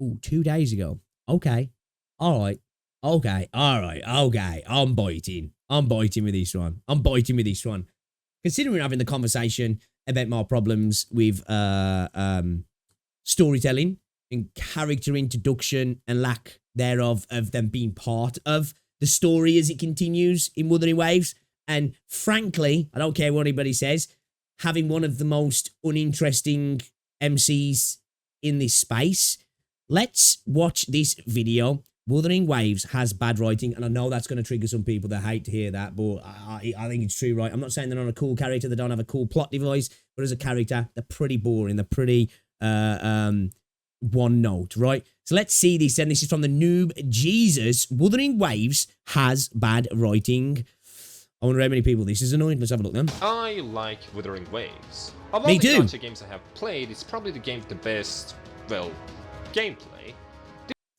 Ooh, 2 days ago. Okay. All right. Okay. All right. Okay. I'm biting. I'm biting with this one. I'm biting with this one. Considering having the conversation about my problems with storytelling and character introduction and lack thereof of them being part of the story as it continues in Wuthering Waves. And frankly, I don't care what anybody says, having one of the most uninteresting MCs in this space. Let's watch this video. Wuthering Waves has bad writing, and I know that's going to trigger some people that hate to hear that, but I think it's true, right? I'm not saying they're not a cool character, they don't have a cool plot device, but as a character, they're pretty boring, they're pretty one note, right? So let's see this, and this is from the Noob Jesus. Wuthering Waves has bad writing. I wonder how many people this is annoying. Let's have a look then. I like Wuthering Waves. Of all Me the too. Gacha games I have played, it's probably the game with the best, well, gameplay.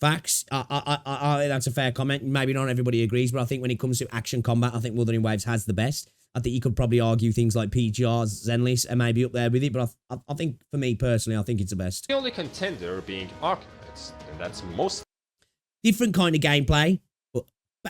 Facts. That's a fair comment. Maybe not everybody agrees, but I think when it comes to action combat, I think Wuthering Waves has the best. I think you could probably argue things like PGR's Zenless are maybe up there with it, but I think for me personally, I think it's the best. The only contender being Architects, and that's most Different kind of gameplay, but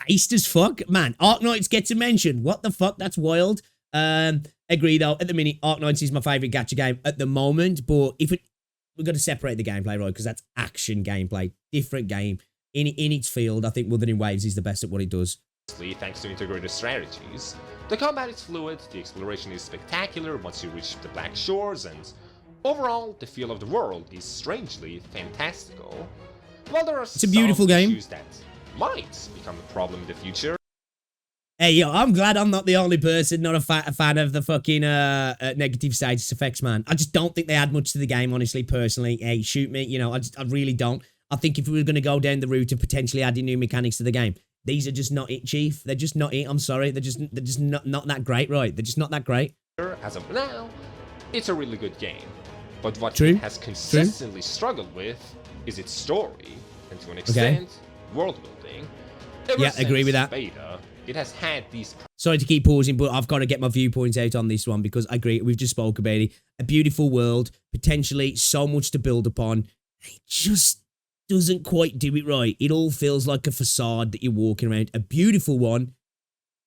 based as fuck. Man, Arknights gets a mention. What the fuck? That's wild. Agree though. At the minute, Arknights is my favorite gacha game at the moment, but if we've got to separate the gameplay, right? Because that's action gameplay. Different game. In its field, I think Wuthering Waves is the best at what it does. thanks to integrated strategies. The combat is fluid, the exploration is spectacular once you reach the Black Shores, and overall, the feel of the world is strangely fantastical. While there are It's a beautiful game. issues that might become a problem in the future. Hey, yo, I'm glad I'm not the only person not a fan of the fucking negative status effects, man. I just don't think they add much to the game, honestly, personally. Hey, shoot me, you know, I really don't. I think if we were going to go down the route of potentially adding new mechanics to the game, these are just not it, Chief. They're just not it. I'm sorry. They're just not that great, right? They're just not that great. As of now, it's a really good game. But what True. it has consistently struggled with is its story, and to an extent, world building. Ever agree with that. Beta, it has had these. Sorry to keep pausing, but I've got to get my viewpoints out on this one because I agree. We've just spoke about it. A beautiful world, potentially so much to build upon. It just doesn't quite do it right. It all feels like a facade that you're walking around. A beautiful one.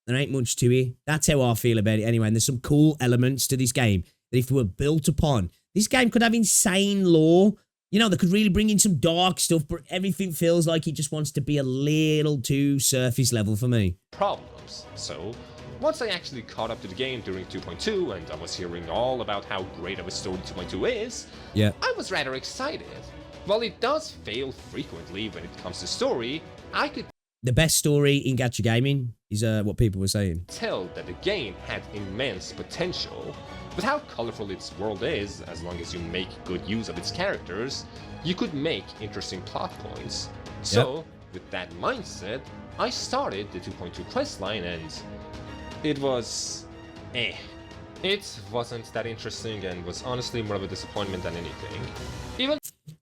There ain't much to it. That's how I feel about it anyway. And there's some cool elements to this game that if they were built upon, this game could have insane lore. You know, they could really bring in some dark stuff, but everything feels like it just wants to be a little too surface level for me. Problems. So, once I actually caught up to the game during 2.2 and I was hearing all about how great of a story 2.2 is, I was rather excited. While it does fail frequently when it comes to story, I could the best story in gacha gaming is what people were saying. Tell that the game had immense potential. With how colorful its world is, as long as you make good use of its characters, you could make interesting plot points. So, with that mindset, I started the 2.2 questline and it was It wasn't that interesting and was honestly more of a disappointment than anything.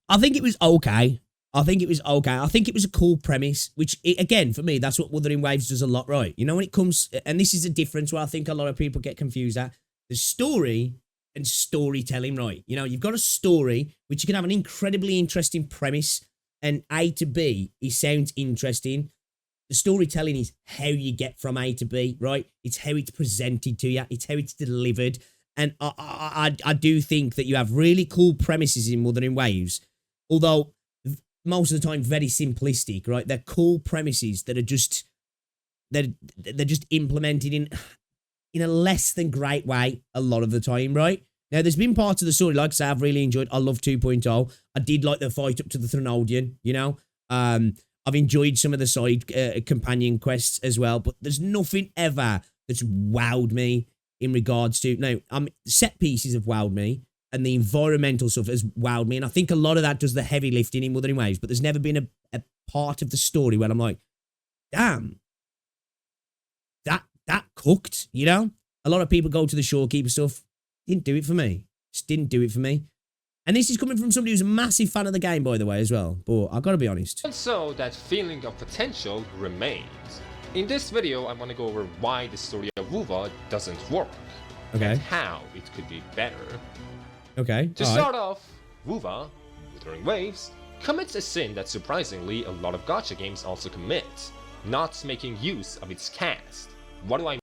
I think it was okay. I think it was a cool premise, which, again, for me, that's what Wuthering Waves does a lot right. You know, when it comes, and this is a difference where I think a lot of people get confused at, the story and storytelling, right? You know, you've got a story, which you can have an incredibly interesting premise, and A to B, it sounds interesting. The storytelling is how you get from A to B, right? It's how it's presented to you. It's how it's delivered. And I do think that you have really cool premises in Wuthering Waves, although most of the time very simplistic, right? They're cool premises that are just they're just implemented in a less than great way a lot of the time, right? Now, there's been parts of the story, like I say, I've really enjoyed. I love 2.0. I did like the fight up to the Threnodian, you know? I've enjoyed some of the side companion quests as well, but there's nothing ever that's wowed me in regards to... No, set pieces have wowed me, and the environmental stuff has wowed me, and I think a lot of that does the heavy lifting in Wuthering Waves, but there's never been a part of the story where I'm like, damn, that cooked, you know? A lot of people go to the shorekeeper stuff. Didn't do it for me. Just didn't do it for me. And this is coming from somebody who's a massive fan of the game, by the way, as well. But I've got to be honest. And so that feeling of potential remains. In this video, I want to go over why the story of Wuva doesn't work. Okay. And how it could be better. Okay. To start off, Wuva, Wuthering Waves, commits a sin that surprisingly a lot of gacha games also commit, not making use of its cast. What do I mean?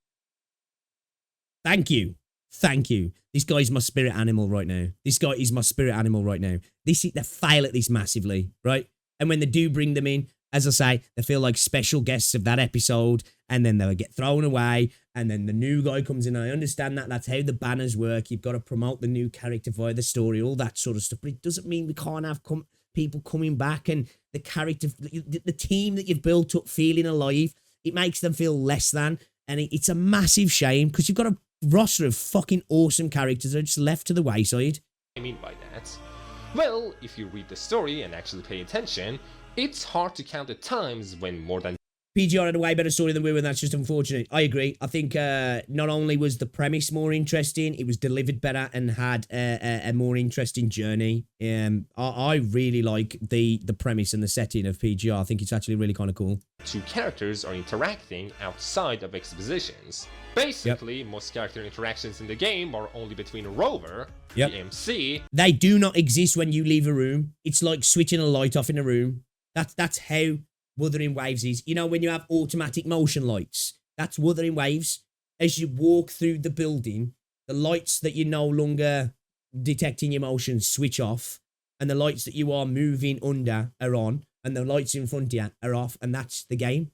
Thank you. Thank you. This guy is my spirit animal right now. This guy is my spirit animal right now. They fail at this massively, right? And when they do bring them in, as I say, they feel like special guests of that episode, and then they'll get thrown away, and then the new guy comes in. I understand that. That's how the banners work. You've got to promote the new character via the story, all that sort of stuff. But it doesn't mean we can't have people coming back and the character, the team that you've built up feeling alive. It makes them feel less than, and it's a massive shame because you've got a roster of fucking awesome characters that are just left to the wayside. I mean by that? Well, if you read the story and actually pay attention, it's hard to count the times when more than PGR had a way better story than we were, and that's just unfortunate. I agree. I think not only was the premise more interesting, it was delivered better and had a more interesting journey. I really like the premise and the setting of PGR. I think it's actually really kind of cool. two characters are interacting outside of expositions. Basically, most character interactions in the game are only between Rover, the MC. They do not exist when you leave a room. It's like switching a light off in a room. That's how Wuthering Waves is. You know, when you have automatic motion lights, that's Wuthering Waves. As you walk through the building, the lights that you're no longer detecting your motions switch off, and the lights that you are moving under are on, and the lights in front of you are off, and that's the game.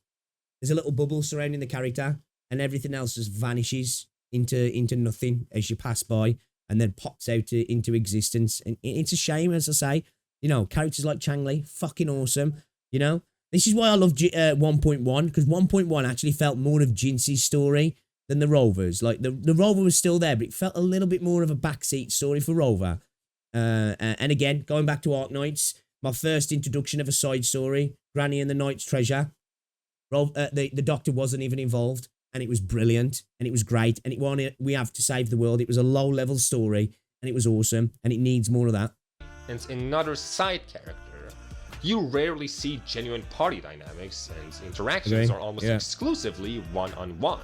There's a little bubble surrounding the character, and everything else just vanishes into nothing as you pass by, and then pops out into existence. And it's a shame, as I say. You know, characters like Changli, fucking awesome. You know, this is why I love 1.1, because 1.1 actually felt more of Jinxie's story than the Rover's. Like, the Rover was still there, but it felt a little bit more of a backseat story for Rover. And again, going back to Arknights, my first introduction of a side story, Granny and the Knight's Treasure. The Doctor wasn't even involved, and it was brilliant, and it was great, and it wanted, we have to save the world. It was a low-level story, and it was awesome, and it needs more of that. And another side character. You rarely see genuine party dynamics, and interactions are almost exclusively one-on-one,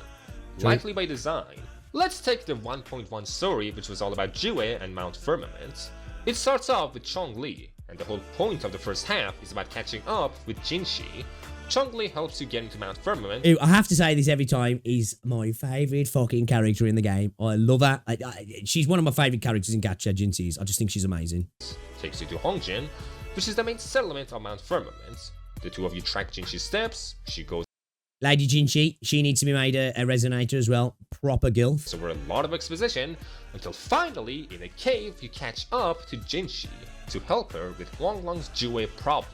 likely by design. Let's take the 1.1 story, which was all about Jue and Mount Firmament. It starts off with Chongli, and the whole point of the first half is about catching up with Jinxie. Chongli helps you get into Mount Firmament. I have to say this every time, is my favourite fucking character in the game. I love her. She's one of my favourite characters in Gacha, Jinxie's. I just think she's amazing. Takes you to Hongjin, which is the main settlement of Mount Firmament. The two of you track Jinxie's steps. She goes Lady Jinxie, she needs to be made a resonator as well. Proper gilf. over a lot of exposition, until finally, in a cave, you catch up to Jinxie to help her with Huanglong's Jue problem.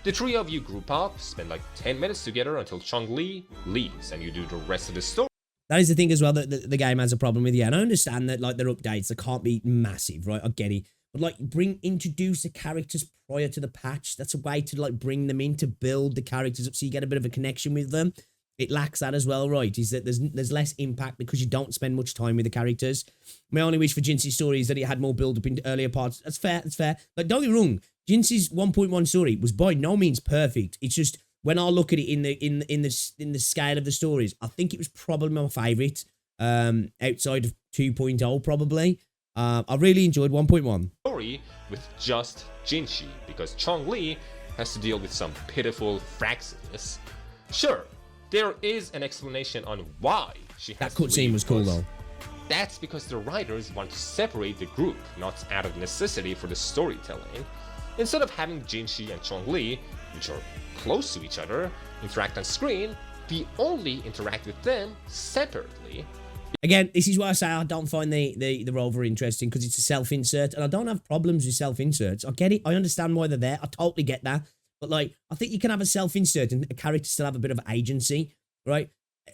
The three of you group up, spend like 10 minutes together until Chongli leaves, and you do the rest of the story. That is the thing as well that the game has a problem with. Yeah, and I understand that, like, their updates, they can't be massive, right? I get it. But, like, introduce the characters prior to the patch. That's a way to, like, bring them in, to build the characters up so you get a bit of a connection with them. It lacks that as well, right? Is that there's less impact because you don't spend much time with the characters. My only wish for Jinxie's story is that it had more build-up in earlier parts. That's fair, that's fair. But don't get me wrong, Jinxie's 1.1 story was by no means perfect. It's just, when I look at it in the scale of the stories, I think it was probably my favourite, outside of 2.0 probably. I really enjoyed 1.1. Story with just Jinxie, because Chongli has to deal with some pitiful fraxiness. Sure, there is an explanation on why she has That cutscene was cool though. That's because the writers want to separate the group, not out of necessity for the storytelling. Instead of having Jinxie and Chongli, which are close to each other, interact on screen, we only interact with them separately. Again, this is why I say I don't find the Rover interesting, because it's a self-insert, and I don't have problems with self-inserts. I get it. I understand why they're there. I totally get that. But, like, I think you can have a self-insert and a character still have a bit of agency, right?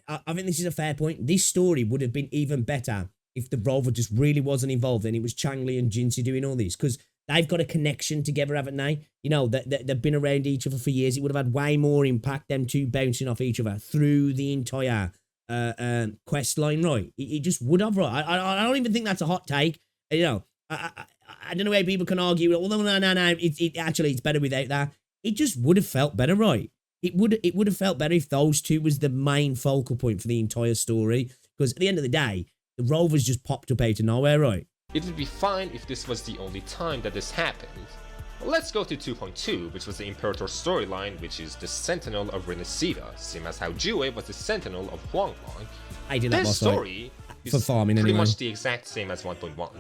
I think this is a fair point. This story would have been even better if the Rover just really wasn't involved and it was Changli and Jinxie doing all this, because they've got a connection together, haven't they? You know, they've been around each other for years. It would have had way more impact, them two bouncing off each other through the entire quest line, right? It just would have, right? I don't even think that's a hot take. You know, I don't know how people can argue. Well, no. It's better without that. It just would have felt better, right? It would have felt better if those two was the main focal point for the entire story. Because at the end of the day, the Rovers just popped up out of nowhere, right? It would be fine if this was the only time that this happened. Let's go to 2.2, which was the Imperator storyline, which is the Sentinel of Renacida, same as how Jue was the Sentinel of Huanglong. I did that This last story for is farming pretty anyway. much the exact same as 1.1.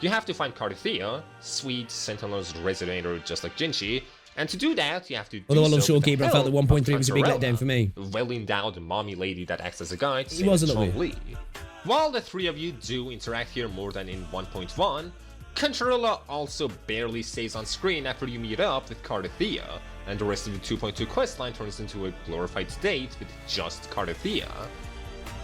You have to find Carthea, sweet Sentinel's resonator just like Jinchi, and to do that, you have to do Although I love so with the Shawkeeper, I felt that help 1.3 of was a big Cantarella, letdown for me. well-endowed mommy lady that acts as a guide, He was a little bit. Li. While the three of you do interact here more than in 1.1, Cantarella also barely stays on screen after you meet up with Carthea, and the rest of the 2.2 questline turns into a glorified date with just Carthea.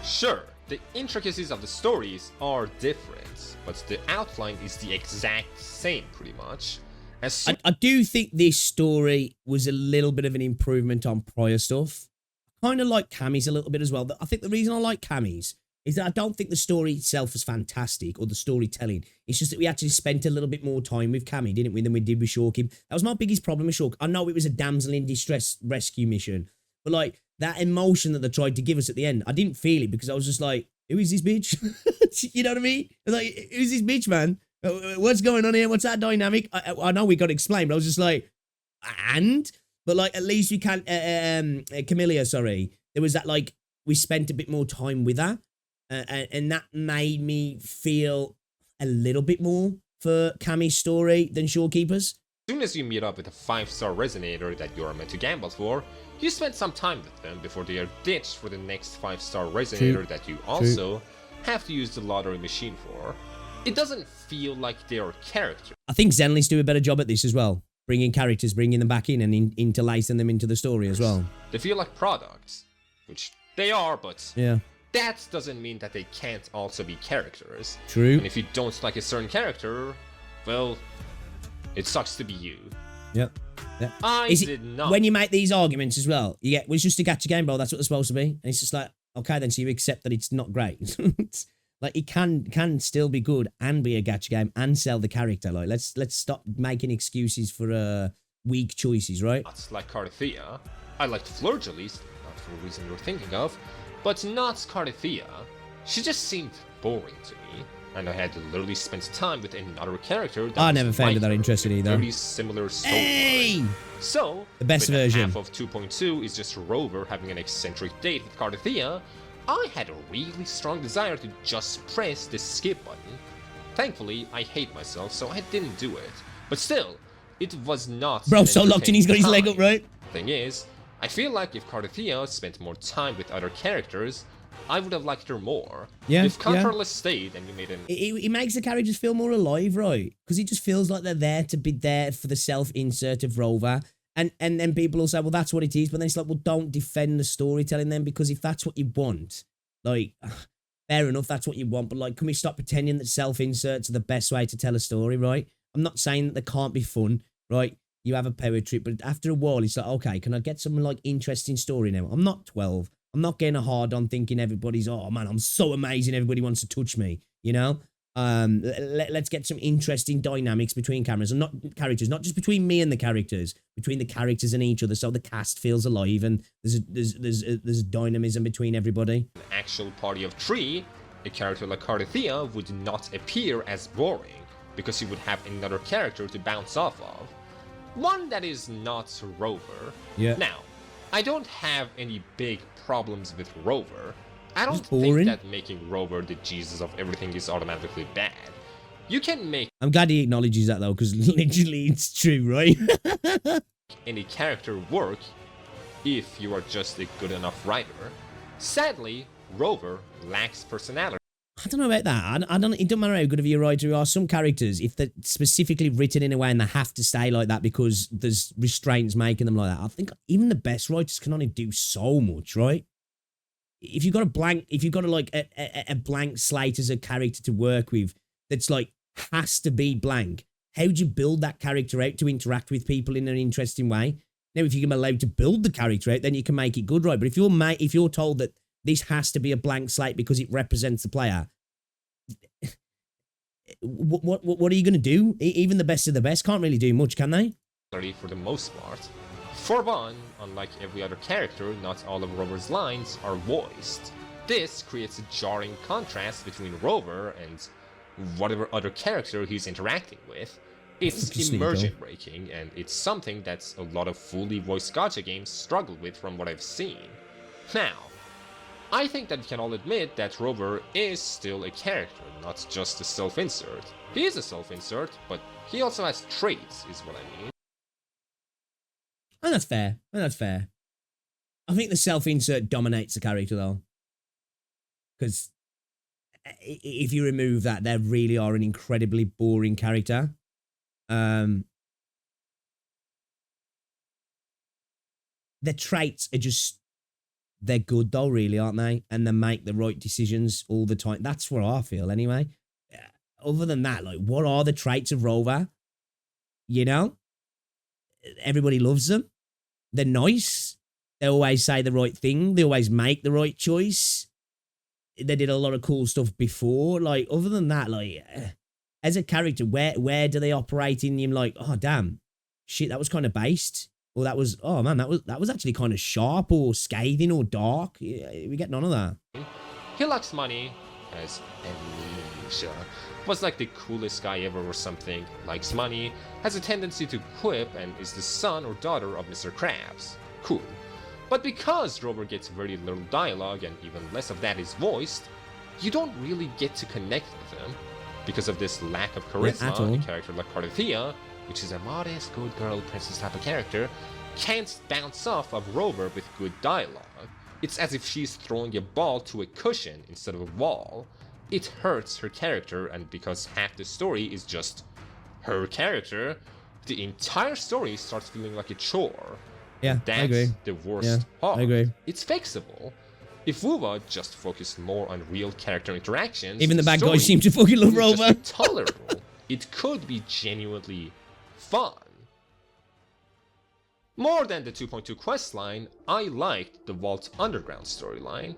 Sure, the intricacies of the stories are different, but the outline is the exact same pretty much. I do think this story was a little bit of an improvement on prior stuff. I kind of like Cammy's a little bit as well. I think the reason I like Cammy's is that I don't think the story itself was fantastic, or the storytelling. It's just that we actually spent a little bit more time with Cammy, didn't we, than we did with Shawky. That was my biggest problem with Shawky. I know it was a damsel in distress rescue mission, but like that emotion that they tried to give us at the end, I didn't feel it because I was just like, who is this bitch? You know what I mean? I was like, who's this bitch, man? What's going on here? What's that dynamic? I know we got explained, but I was just like, but like at least we can't, Camellia, sorry. There was that like, we spent a bit more time with her. And that made me feel a little bit more for Cammy's story than Shawkeeper's. As soon as you meet up with a 5-star resonator that you're meant to gamble for, you spend some time with them before they are ditched for the next 5-star resonator that you also have to use the lottery machine for. It doesn't feel like they are characters. I think Zenless do a better job at this as well. Bringing characters, bringing them back in and interlacing them into the story as well. They feel like products, which they are, but yeah. That doesn't mean that they can't also be characters. True. And if you don't like a certain character, well, it sucks to be you. Yep. Yeah. I did not. When you make these arguments as well, you get, well, it's just a gacha game, bro. That's what it's supposed to be. And it's just like, okay, then so you accept that it's not great. Like it can still be good and be a gacha game and sell the character. Like let's stop making excuses for weak choices, right? Not like Carthea. I liked Flurge at least, not for the reason you're thinking of. But not Carthea. She just seemed boring to me, and I had to literally spend time with another character that I never found that interesting either. Very similar story. Hey! So, the best when version. Half of 2.2 is just Rover having an eccentric date with Carthea, I had a really strong desire to just press the skip button. Thankfully, I hate myself, so I didn't do it. But still, it was not. Bro, so locked in, he's got his leg up, right? Thing is, I feel like if Carthea spent more time with other characters, I would have liked her more. Yeah, if Contraless stayed and you made an... It makes the characters feel more alive, right? Because it just feels like they're there to be there for the self-insert of Rover. And then people will say, well, that's what it is. But then it's like, well, don't defend the storytelling then, because if that's what you want, like, fair enough, that's what you want. But like, can we stop pretending that self-inserts are the best way to tell a story, right? I'm not saying that they can't be fun, right? You have a power trip, but after a while, it's like, okay, can I get some like interesting story now? I'm not 12. I'm not getting a hard on thinking everybody's, oh man, I'm so amazing. Everybody wants to touch me, you know? Let's get some interesting dynamics between characters, and not just between me and the characters, between the characters and each other, so the cast feels alive and there's dynamism between everybody. An actual party of 3, a character like Carthea would not appear as boring because you would have another character to bounce off of. One that is not Rover. Yeah. Now, I don't have any big problems with Rover. I don't It's boring. think that making Rover the Jesus of everything is automatically bad. You can make... I'm glad he acknowledges that though, because literally it's true, right? any character work if you are just a good enough writer. Sadly, Rover lacks personality. I don't know about that. I don't. It doesn't matter how good of a writer you are. Some characters, if they're specifically written in a way and they have to stay like that because there's restraints making them like that, I think even the best writers can only do so much, right? If you've got a blank slate as a character to work with, that's like has to be blank. How do you build that character out to interact with people in an interesting way? Now, if you're allowed to build the character out, then you can make it good, right? But if you're told that this has to be a blank slate because it represents the player, what are you going to do? Even the best of the best can't really do much, can they? For the most part. For one, unlike every other character, not all of Rover's lines are voiced. This creates a jarring contrast between Rover and whatever other character he's interacting with. It's Fucking immersion Sneeko. breaking, and it's something that a lot of fully voiced gacha games struggle with from what I've seen. Now, I think that we can all admit that Rover is still a character, not just a self-insert. He is a self-insert, but he also has traits, is what I mean. And that's fair. And that's fair. I think the self-insert dominates the character, though. Because if you remove that, they really are an incredibly boring character. Their traits are just, they're good though, really, aren't they? And they make the right decisions all the time. That's what I feel, anyway. Other than that, like, what are the traits of Rover? You know? Everybody loves them. They're nice. They always say the right thing. They always make the right choice. They did a lot of cool stuff before. Like, other than that, like, as a character, where do they operate in you? Like, oh, damn. Shit, that was kind of based. Or that was, oh, man, that was actually kind of sharp or scathing or dark. We get none of that. He likes money, has amnesia, was like the coolest guy ever or something, likes money, has a tendency to quip, and is the son or daughter of Mr. Krabs. Cool. But because Rover gets very little dialogue and even less of that is voiced, you don't really get to connect with him. Because of this lack of charisma, a character like Cardothea, which is a modest, good girl, princess type of character, can't bounce off of Rover with good dialogue. It's as if she's throwing a ball to a cushion instead of a wall. It hurts her character, and because half the story is just her character, the entire story starts feeling like a chore. Yeah, That's I agree. the worst part. I agree. It's fixable. If Wuva just focused more on real character interactions, even the bad guys seem to fucking love Rover. Tolerable. It could be genuinely fun. More than the 2.2 questline, I liked the Vault Underground storyline.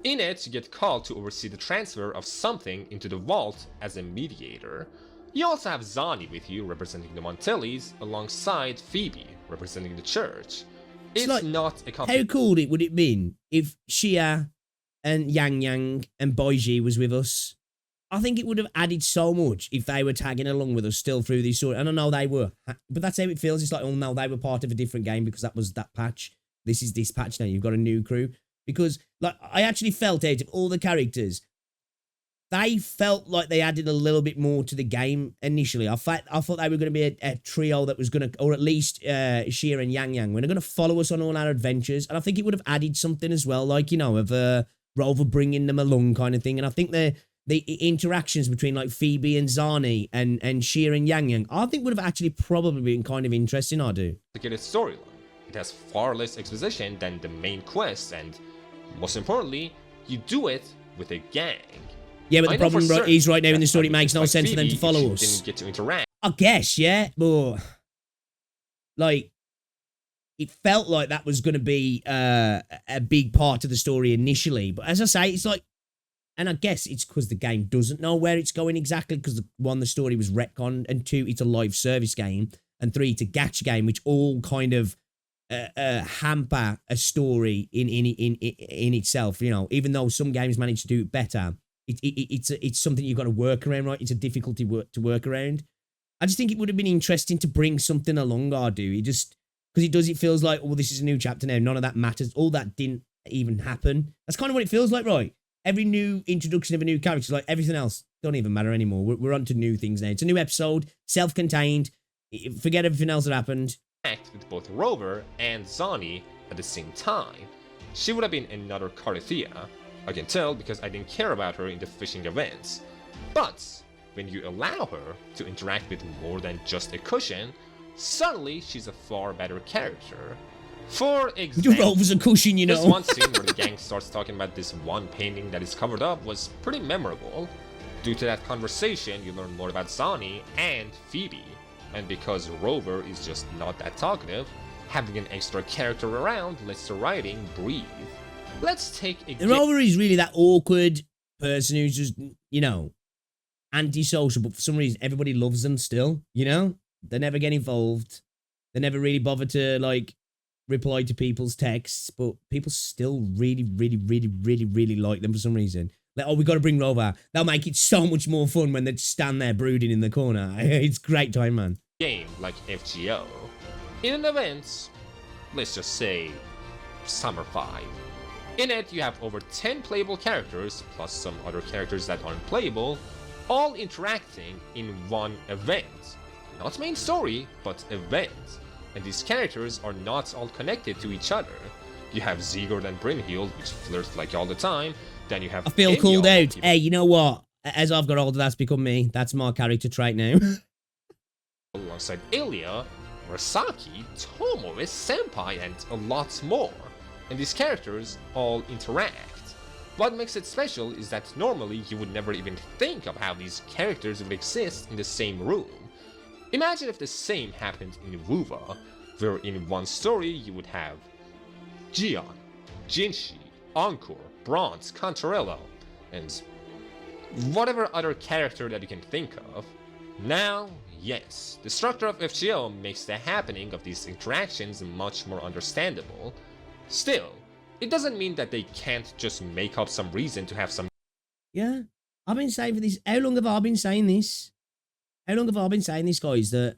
In it, you get called to oversee the transfer of something into the vault as a mediator. You also have Zani with you, representing the Montellis, alongside Phoebe, representing the church. It's like, not a how cool would it been if Xia and Yang Yang and Baiji was with us? I think it would have added so much if they were tagging along with us still through this story. And I know they were, but that's how it feels. It's like, oh no, they were part of a different game because that was that patch. This is this patch now. You've got a new crew. Because, like, I actually felt out of all the characters, they felt like they added a little bit more to the game initially. I thought they were going to be a trio that was going to, or at least Xia and Yang Yang, were going to follow us on all our adventures. And I think it would have added something as well, like, you know, of Rover bringing them along kind of thing. And I think the interactions between, like, Phoebe and Zani and Xia and Yang Yang, I think would have actually probably been kind of interesting, I do. To get a storyline. It has far less exposition than the main quest, and most importantly, you do it with a gang. Yeah, but the problem is right now in the story, it makes no sense for them to follow us. Didn't get to interact. I guess, yeah, but like, it felt like that was going to be a big part of the story initially. But as I say, it's like, and I guess it's because the game doesn't know where it's going exactly, because one, the story was retconned, and two, it's a live service game, and three, it's a gacha game, which all kind of hamper a story in itself. You know, even though some games manage to do it better, it's something you've got to work around, right? It's a difficulty to work around. I just think it would have been interesting to bring something along. I do. It feels like, oh, this is a new chapter now. None of that matters. All that didn't even happen. That's kind of what it feels like, right? Every new introduction of a new character, like everything else, don't even matter anymore. We're on to new things now. It's a new episode, self-contained. Forget everything else that happened. With both Rover and Zani at the same time. She would have been another Cardothea. I can tell because I didn't care about her in the fishing events. But when you allow her to interact with more than just a cushion, suddenly she's a far better character. For example, Rover's a cushion, you know. This one scene where the gang starts talking about this one painting that is covered up was pretty memorable. Due to that conversation, you learn more about Zani and Phoebe. And because Rover is just not that talkative, having an extra character around lets the writing breathe. Let's take a Rover is really that awkward person who's just, you know, antisocial, but for some reason everybody loves them still, you know? They never get involved. They never really bother to, like, reply to people's texts, but people still really like them for some reason. Like, oh, we got to bring Rover. They'll make it so much more fun when they stand there brooding in the corner. It's great time, man. Game like FGO. In an event, let's just say Summer 5. In it, you have over 10 playable characters, plus some other characters that aren't playable, all interacting in one event. Not main story, but event. And these characters are not all connected to each other. You have Sigurd and Brynhild, which flirt like all the time. Then you have I feel Enya, called out. Hey, you know what? As I've got older, that's become me. That's my character trait now. alongside Ilya, Rasaki, Tomoe, Senpai, and a lot more. And these characters all interact. What makes it special is that normally you would never even think of how these characters would exist in the same room. Imagine if the same happened in Wuva, where in one story you would have Jian, Jinshi, Encore, Bronze, Cantarello, and whatever other character that you can think of. Now, yes, the structure of FGO makes the happening of these interactions much more understandable. Still, it doesn't mean that they can't just make up some reason to have some... Yeah, I've been saying for this. How long have I been saying this? How long have I been saying this, guys, that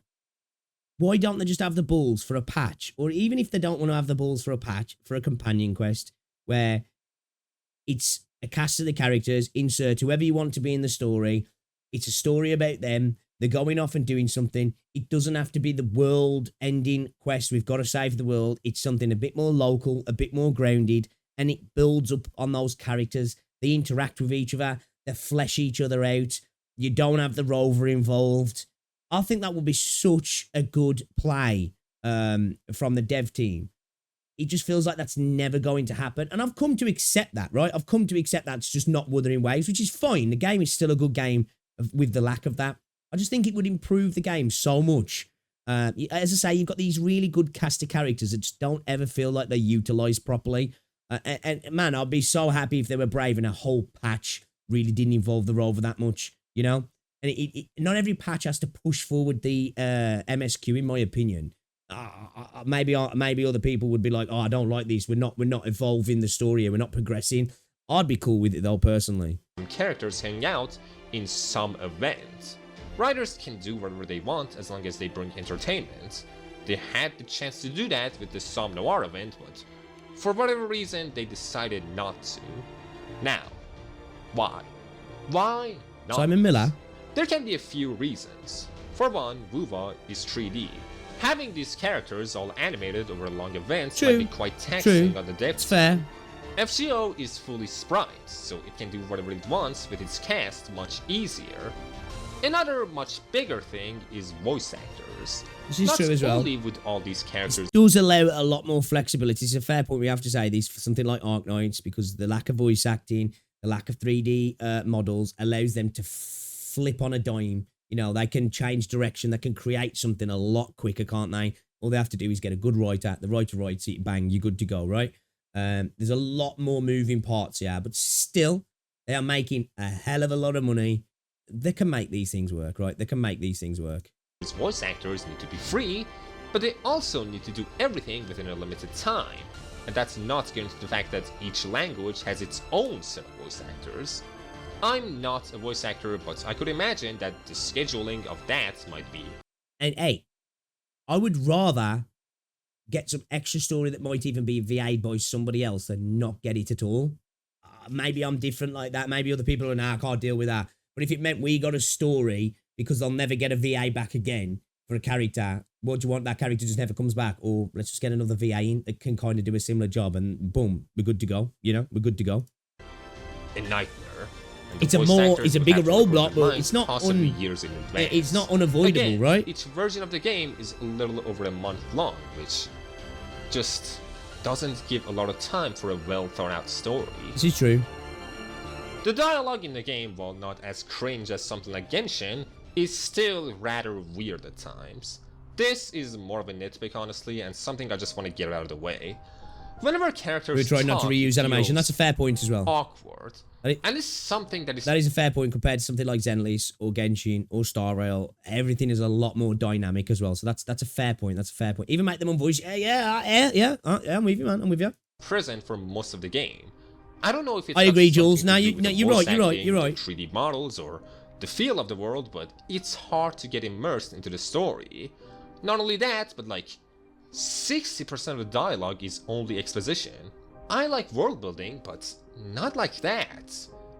why don't they just have the balls for a patch? Or even if they don't want to have the balls for a patch, for a companion quest, where it's a cast of the characters, insert whoever you want to be in the story. It's a story about them. They're going off and doing something. It doesn't have to be the world-ending quest. We've got to save the world. It's something a bit more local, a bit more grounded, and it builds up on those characters. They interact with each other. They flesh each other out. You don't have the Rover involved. I think that would be such a good play from the dev team. It just feels like that's never going to happen. And I've come to accept that, right? I've come to accept that it's just not Wuthering Waves, which is fine. The game is still a good game with the lack of that. I just think it would improve the game so much. As I say, you've got these really good cast of characters that just don't ever feel like they're utilised properly. And man, I'd be so happy if they were brave and a whole patch really didn't involve the Rover that much, you know? And not every patch has to push forward the MSQ, in my opinion. Maybe other people would be like, oh, I don't like this. We're not evolving the story. We're not progressing. I'd be cool with it though, personally. Characters hang out in some event. Writers can do whatever they want as long as they bring entertainment. They had the chance to do that with the Somme Noir event, but for whatever reason, they decided not to. Now, why? Why not? Simon Miller? There can be a few reasons. For one, Wuva is 3D. Having these characters all animated over long events might be quite taxing on the depth. It's fair. FGO is fully sprite, so it can do whatever it wants with its cast much easier. Another much bigger thing is voice actors. This is true as well. Not only with all these characters... It does allow a lot more flexibility. It's a fair point we have to say this for something like Arknights, because the lack of voice acting, the lack of 3D models allows them to flip on a dime. You know, they can change direction. They can create something a lot quicker, can't they? All they have to do is get a good writer. The writer writes it, bang, you're good to go, right? There's a lot more moving parts here, but still, they are making a hell of a lot of money. They can make these things work, right? They can make these things work. These voice actors need to be free, but they also need to do everything within a limited time. And that's not going to the fact that each language has its own set of voice actors. I'm not a voice actor, but I could imagine that the scheduling of that might be... And hey, I would rather get some extra story that might even be VA'd by somebody else than not get it at all. Maybe I'm different like that. Maybe other people are, nah, I can't deal with that. But if it meant we got a story because they'll never get a VA back again for a character, what do you want? That character just never comes back. Or let's just get another VA in that can kind of do a similar job and boom, we're good to go. You know, we're good to go. A nightmare. It's a bigger roadblock, but it's not years in advance. It's not unavoidable, again, right? Each version of the game is a little over a month long, which just doesn't give a lot of time for a well thought out story. This is true. The dialogue in the game, while not as cringe as something like Genshin, is still rather weird at times. This is more of a nitpick, honestly, and something I just want to get out of the way. Whenever characters We're trying not to reuse animation. That's a fair point as well. Awkward. And it's something that is a fair point compared to something like Zenless or Genshin or Star Rail. Everything is a lot more dynamic as well. So that's a fair point. That's a fair point. Even make them on voice. Yeah. I'm with you, man. I'm with you. Present for most of the game. I don't know if it's I agree, got Jules. something to No, do with the you're right. voice You're right. acting, You're the right. 3D models or the feel of the world, but it's hard to get immersed into the story. Not only that, but like 60% of the dialogue is only exposition. I like world building, but not like that.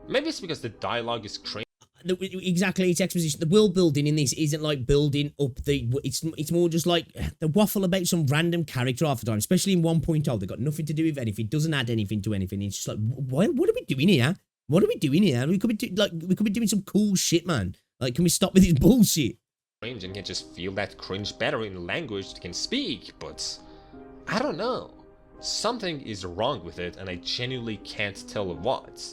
Maybe it's because the dialogue is cringe. Exactly, it's exposition. The world building in this isn't like building up the. It's more just like the waffle about some random character half the time, especially in 1.0. They've got nothing to do with anything. It doesn't add anything to anything. It's just like, what are we doing here? What are we doing here? We could be doing some cool shit, man. Like, can we stop with this bullshit? Cringe and can just feel that cringe better in the language they can speak, but I don't know. Something is wrong with it, and I genuinely can't tell what.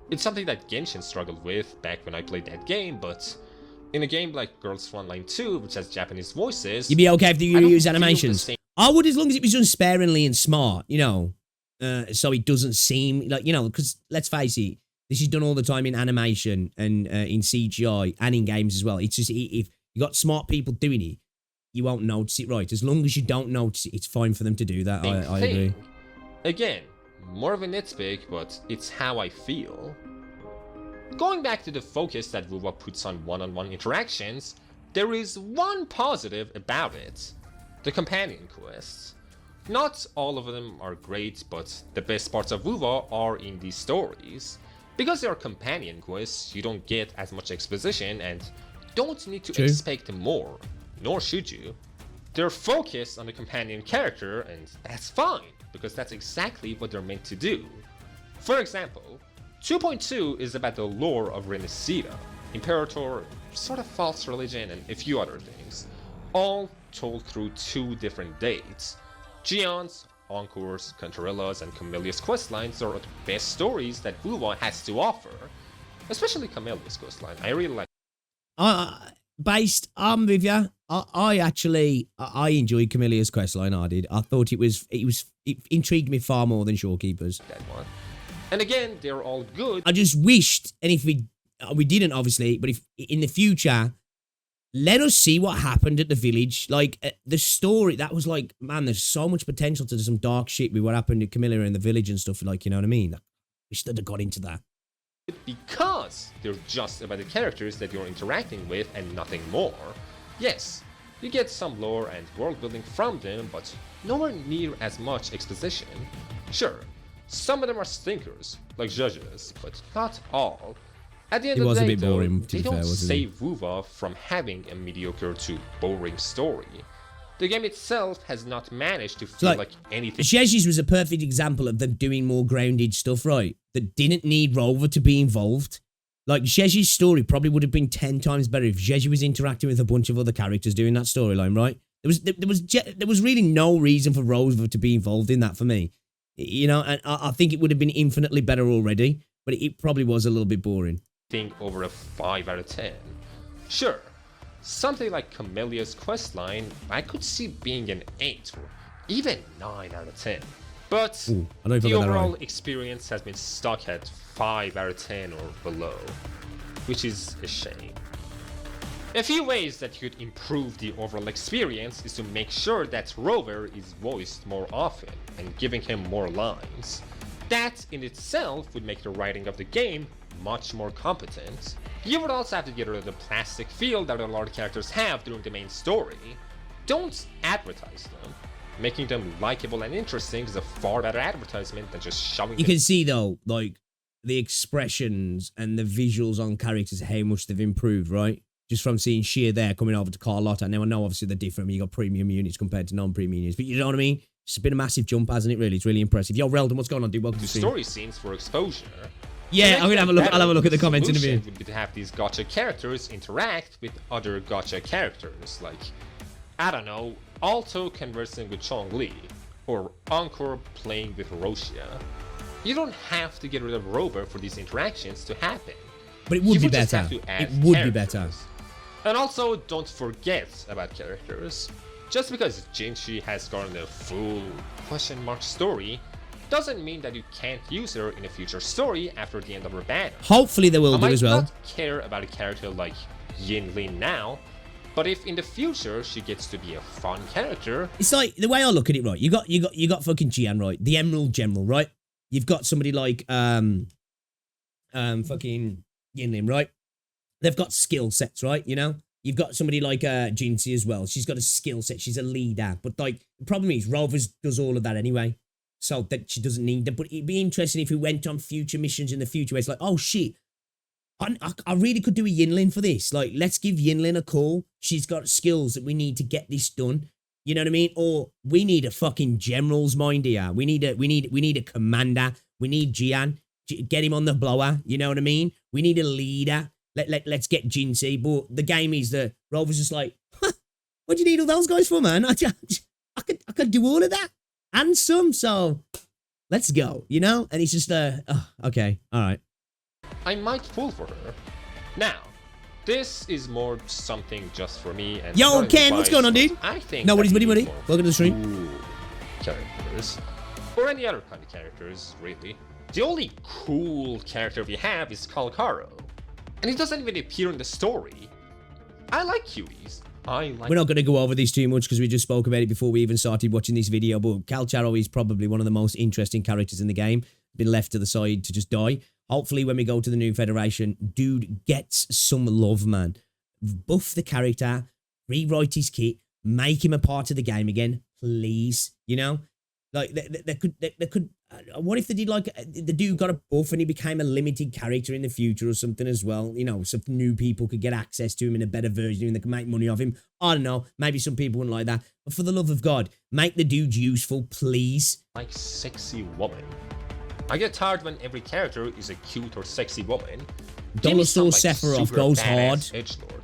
It's something that Genshin struggled with back when I played that game, but in a game like Girls Frontline 2, which has Japanese voices, You'd be okay if you use animations. Same. I would, as long as it was done sparingly and smart, you know, so it doesn't seem like, you know, because let's face it, this is done all the time in animation and in CGI and in games as well. It's just, if you got smart people doing it, you won't notice it, right? As long as you don't notice it, it's fine for them to do that. I agree. Again, more of a nitpick, but it's how I feel. Going back to the focus that Wuwa puts on one-on-one interactions, there is one positive about it. The companion quests. Not all of them are great, but the best parts of Wuwa are in these stories. Because they are companion quests, you don't get as much exposition and don't need to expect more, nor should you. They're focused on the companion character, and that's fine, because that's exactly what they're meant to do. For example, 2.2 is about the lore of Renesita, Imperator, sort of false religion, and a few other things, all told through 2 different dates. Gions, Encores, Contrarillas, and Camellia's questlines are the best stories that Wuwa has to offer, especially Camellia's questline. I really like. I'm with you. I enjoyed Camellia's questline. I did. I thought it intrigued me far more than Shorekeepers. That one. And again, they're all good. I just wished, and if we didn't obviously, but if in the future, let us see what happened at the village. Like the story, that was like, man, there's so much potential to do some dark shit with what happened to Camilla in the village and stuff. Like, you know what I mean? We should have got into that. Because they're just about the characters that you're interacting with and nothing more. Yes, you get some lore and world building from them, but nowhere near as much exposition. Sure, some of them are stinkers, like Judges, but not all. At the end of the day, though, they don't save Wuwa from having a mediocre to boring story. The game itself has not managed to feel like anything. Jeji's was a perfect example of them doing more grounded stuff, right? That didn't need Rover to be involved. Like, Jeji's story probably would have been 10 times better if Jeji was interacting with a bunch of other characters doing that storyline, right? There was really no reason for Rover to be involved in that for me. You know, and I think it would have been infinitely better already, but it probably was a little bit boring. Over a 5 out of 10. Sure, something like Camellia's questline, I could see being an 8 or even 9 out of 10. But the overall experience has been stuck at 5 out of 10 or below, which is a shame. A few ways that you could improve the overall experience is to make sure that Rover is voiced more often and giving him more lines. That in itself would make the writing of the game much more competent. You would also have to get rid of the plastic feel that a lot of characters have during the main story. Don't advertise them. Making them likable and interesting is a far better advertisement than just shoving. You can see though, like the expressions and the visuals on characters, how much they've improved, right? Just from seeing Sheer there coming over to Carlotta. Now I know obviously they're different. You got premium units compared to non-premium units, but you know what I mean? It's been a massive jump, hasn't it? Really, it's really impressive. Yo, Reldon, what's going on, dude? Welcome to the story scenes for exposure. Yeah, I'm gonna have a look. I'll have a look at the comments in a bit. Would be to have these Gacha characters interact with other Gacha characters, like, I don't know, Alto conversing with Chong-Li, or Encore playing with Roshia. You don't have to get rid of Rover for these interactions to happen. But it would be better. It would be better. And also, don't forget about characters. Just because Jinshi has gotten a full question mark story doesn't mean that you can't use her in a future story after the end of her battle. Hopefully they will do as well. I might not care about a character like Yin Lin now, but if in the future she gets to be a fun character. It's like the way I look at it, right? You got fucking Jian, right? The Emerald General, right? you've got somebody like fucking Yinlin, right? They've got skill sets, right? You know, you've got somebody like Jinxie as well. She's got a skill set. She's a leader, but like the problem is Rovers does all of that anyway, so that she doesn't need them. But it'd be interesting if we went on future missions in the future where it's like, oh shit, I really could do a Yinlin for this. Like, let's give Yinlin a call. She's got skills that we need to get this done. You know what I mean? Or we need a fucking general's mind here. We need a commander. We need Jian. Get him on the blower. You know what I mean? We need a leader. Let's get Jinxie. But the game is that Rover's just like, huh, what do you need all those guys for, man? I could do all of that and some. So let's go. You know? And it's just okay, all right. I might fall for her. Now, this is more something just for me and yo, Ken, what's going on, dude? I think nobody's buddy. Welcome to the stream. Cool characters, or any other kind of characters, really. The only cool character we have is Kuro, and he doesn't even appear in the story. I like Hueys. We're not going to go over this too much because we just spoke about it before we even started watching this video, but Kuro is probably one of the most interesting characters in the game. Been left to the side to just die. Hopefully when we go to the new Federation, dude gets some love, man. Buff the character, rewrite his kit, make him a part of the game again, please. You know? Like, they could what if they did, like, the dude got a buff and he became a limited character in the future or something as well? You know, so new people could get access to him in a better version and they can make money off him. I don't know. Maybe some people wouldn't like that. But for the love of God, make the dude useful, please. Like sexy woman. I get tired when every character is a cute or sexy woman. Dollar-Store Sephiroth goes hard. Edgelord.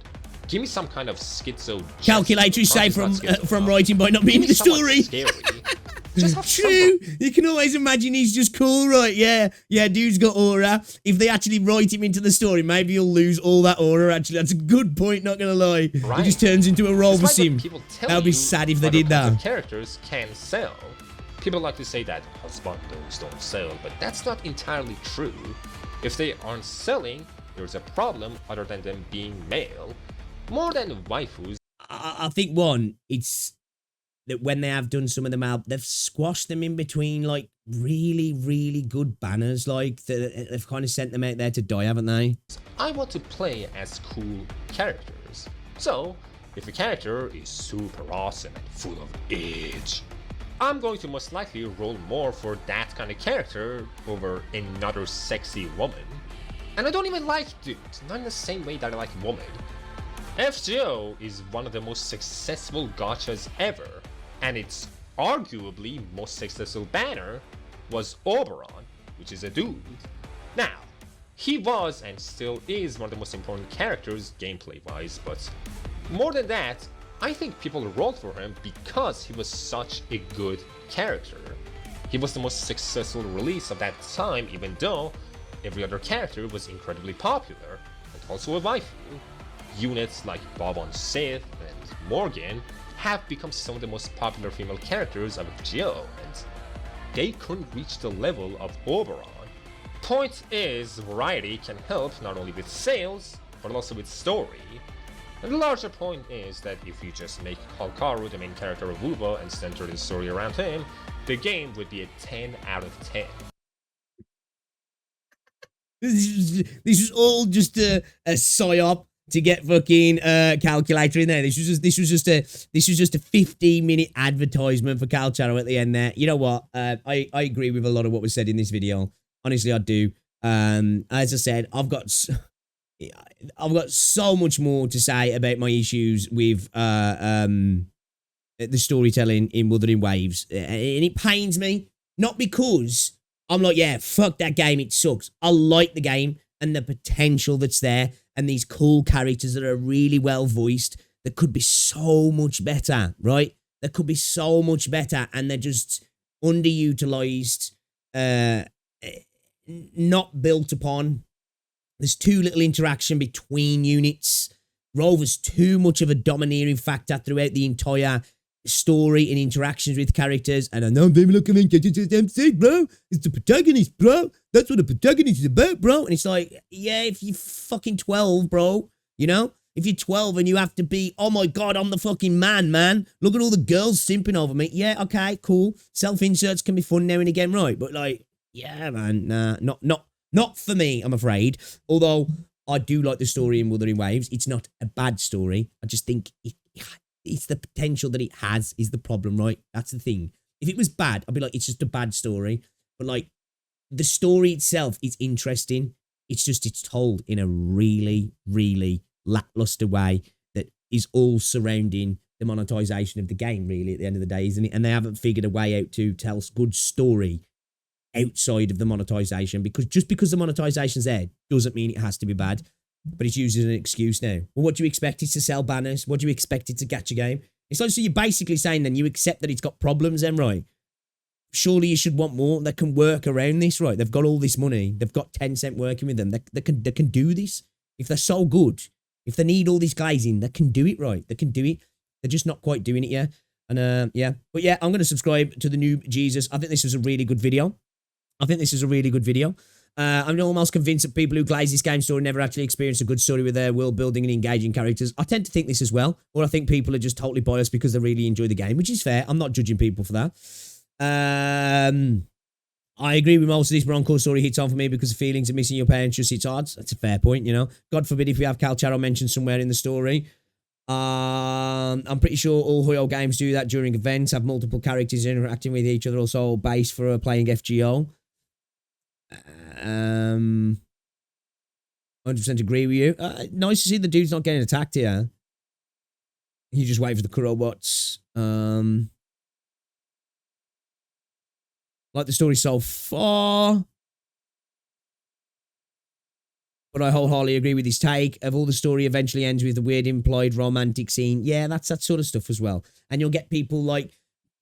Give me some kind of schizo... Calculator is safe from writing by not being in the story. True. You can always imagine he's just cool, right? Yeah, dude's got aura. If they actually write him into the story, maybe he'll lose all that aura, actually. That's a good point, not gonna lie. Right. He just turns into a Rover sim. That would be sad if they did that. Characters can sell. People like to say that husbandos don't sell, but that's not entirely true. If they aren't selling, there's a problem other than them being male. More than waifus. I think, one, it's that when they have done some of them out, they've squashed them in between, like, really, really good banners. Like, they've kind of sent them out there to die, haven't they? I want to play as cool characters. So, if a character is super awesome and full of edge, I'm going to most likely roll more for that kind of character over another sexy woman. And I don't even like dudes, not in the same way that I like women. FGO is one of the most successful gachas ever, and its arguably most successful banner was Oberon, which is a dude. Now, he was and still is one of the most important characters gameplay-wise, but more than that, I think people rolled for him because he was such a good character. He was the most successful release of that time, even though every other character was incredibly popular, and also a waifu. Units like Bob-on Sith and Morgan have become some of the most popular female characters of FGO, and they couldn't reach the level of Oberon. Point is, variety can help not only with sales, but also with story. And the larger point is that if you just make Kuro the main character of Wuba and center the story around him, the game would be a 10 out of 10. This was all just a psyop to get fucking Calculator in there. This was just a 15-minute advertisement for Kuro at the end there. You know what? I agree with a lot of what was said in this video. Honestly, I do. As I said, I've got so much more to say about my issues with the storytelling in Wuthering Waves, and it pains me, not because I'm like, yeah, fuck that game, it sucks. I like the game and the potential that's there, and these cool characters that are really well voiced that could be so much better, right? That could be so much better, and they're just underutilized, not built upon. There's too little interaction between units. Rover's too much of a domineering factor throughout the entire story and interactions with characters. And I know people are coming, bro. It's the protagonist, bro. That's what the protagonist is about, bro. And it's like, yeah, if you're fucking 12, bro, you know? If you're 12 and you have to be, oh my God, I'm the fucking man. Look at all the girls simping over me. Yeah, okay, cool. Self-inserts can be fun now and again, right? But like, Yeah, man. Nah, not for me, I'm afraid. Although I do like the story in Wuthering Waves. It's not a bad story. I just think it's the potential that it has is the problem, right? That's the thing. If it was bad, I'd be like, it's just a bad story. But like, the story itself is interesting. It's just it's told in a really, really lackluster way that is all surrounding the monetization of the game, really, at the end of the day, isn't it? And they haven't figured a way out to tell good story outside of the monetization, because just because the monetization's there doesn't mean it has to be bad. But it's used as an excuse now. Well, what do you expect it to sell banners? What do you expect it to catch a game? It's like, so you're basically saying then you accept that it's got problems then, right? Surely you should want more that can work around this, right? They've got all this money. They've got Tencent working with them. They can do this. If they're so good, if they need all these guys in, they can do it, right? They can do it. They're just not quite doing it yet. And yeah. But yeah, I'm going to subscribe to the new Jesus. I think this was a really good video. I'm almost convinced that people who glaze this game story never actually experience a good story with their world building and engaging characters. I tend to think this as well. Or I think people are just totally biased because they really enjoy the game, which is fair. I'm not judging people for that. I agree with most of this. Bronco story hits on for me because the feelings of missing your parents just hits hard. That's a fair point, you know. God forbid if we have Cal Charo mentioned somewhere in the story. I'm pretty sure all Hoyo games do that during events, have multiple characters interacting with each other, also base for playing FGO. 100% agree with you. Nice to see the dude's not getting attacked here. You just wait for the Kuro bots. Like the story so far. But I wholeheartedly agree with his take of all the story eventually ends with a weird implied romantic scene. Yeah, that's that sort of stuff as well. And you'll get people like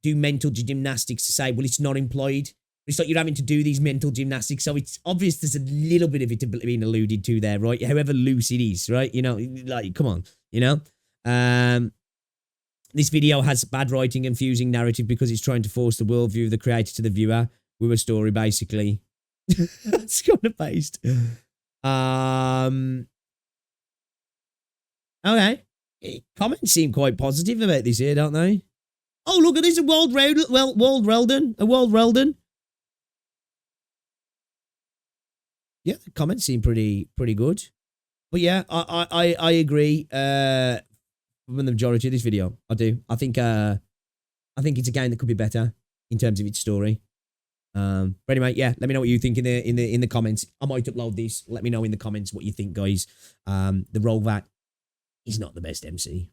do mental gymnastics to say, well, it's not implied. It's like you're having to do these mental gymnastics. So it's obvious there's a little bit of it being alluded to there, right? However loose it is, right? You know, like, come on, you know? This video has bad writing and fusing narrative because it's trying to force the worldview of the creator to the viewer with a story, basically. That's kind of based. Okay. Comments seem quite positive about this here, don't they? Oh, look at this, a World Relden. Yeah, the comments seem pretty good. But yeah, I agree. From the majority of this video, I do. I think it's a game that could be better in terms of its story. But anyway, yeah, let me know what you think in the comments. I might upload this. Let me know in the comments what you think, guys. The Rover is not the best MC.